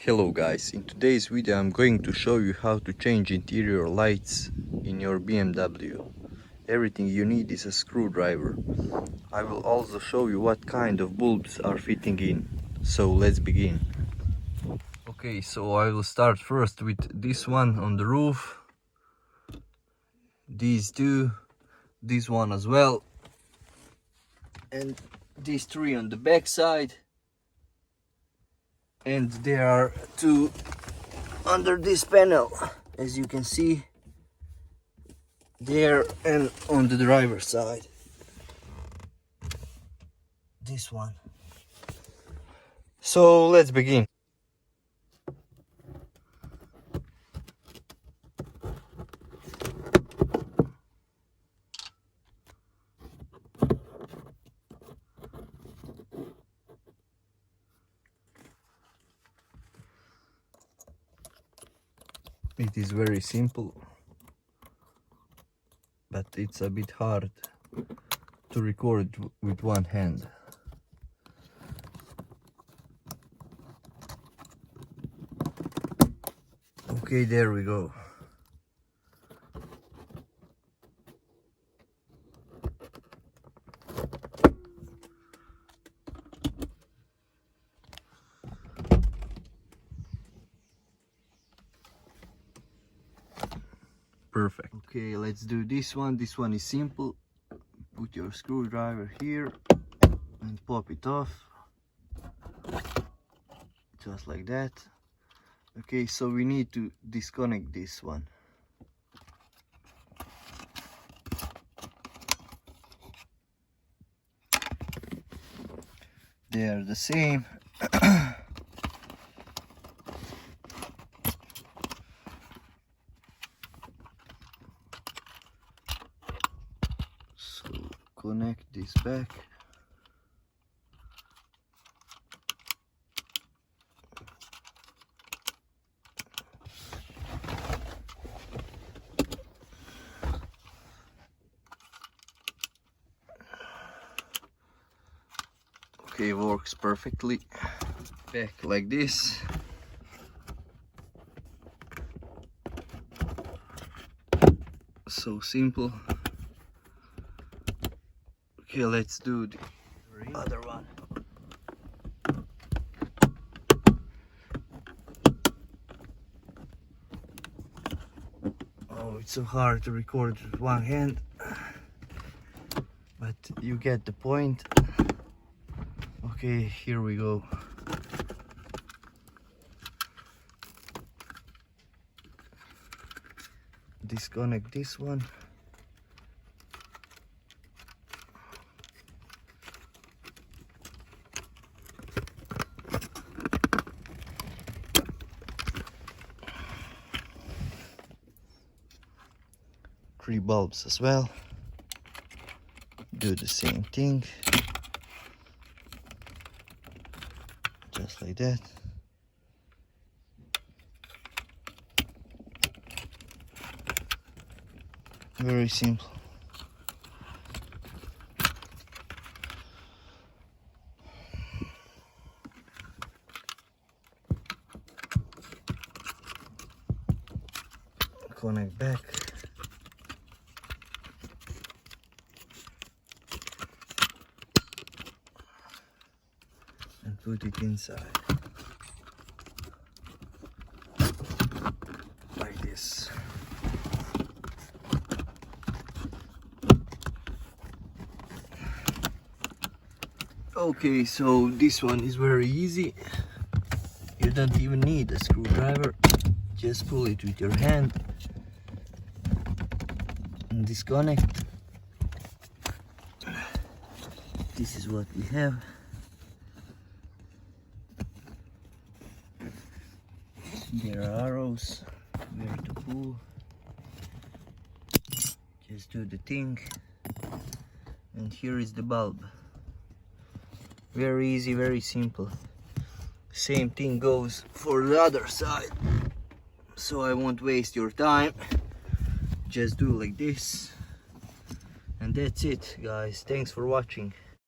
Hello guys, in today's video I'm going to show you how to change interior lights in your BMW. Everything you need is a screwdriver. I will also show you what kind of bulbs are fitting in. So let's begin. Okay, so I will start first with this one on the roof. These two, this one as well. And these three on the back side. And there are two under this panel, as you can see, there and on the driver's side. This one. So let's begin. It is very simple, but it's a bit hard to record with one hand. Okay, there we go. Perfect. Okay, let's do this one. This one is simple. Put your screwdriver here and pop it off. Just like that. Okay, so we need to disconnect this one. They are the same. So connect this back. Okay, works perfectly. Back like this. So simple. Okay, let's do the other one. Oh, it's so hard to record with one hand, but you get the point. Okay, here we go. Disconnect this one. Three bulbs as well. Do the same thing. Just like that. Very simple. Connect back. And put it inside. Like this. Okay, so this one is very easy. You don't even need a screwdriver. Just pull it with your hand and disconnect. This is what we have. There are arrows where to pull. Just do the thing. And here is the bulb. Very easy, very simple. Same thing goes for the other side. So I won't waste your time. Just do like this. And that's it, guys. Thanks for watching.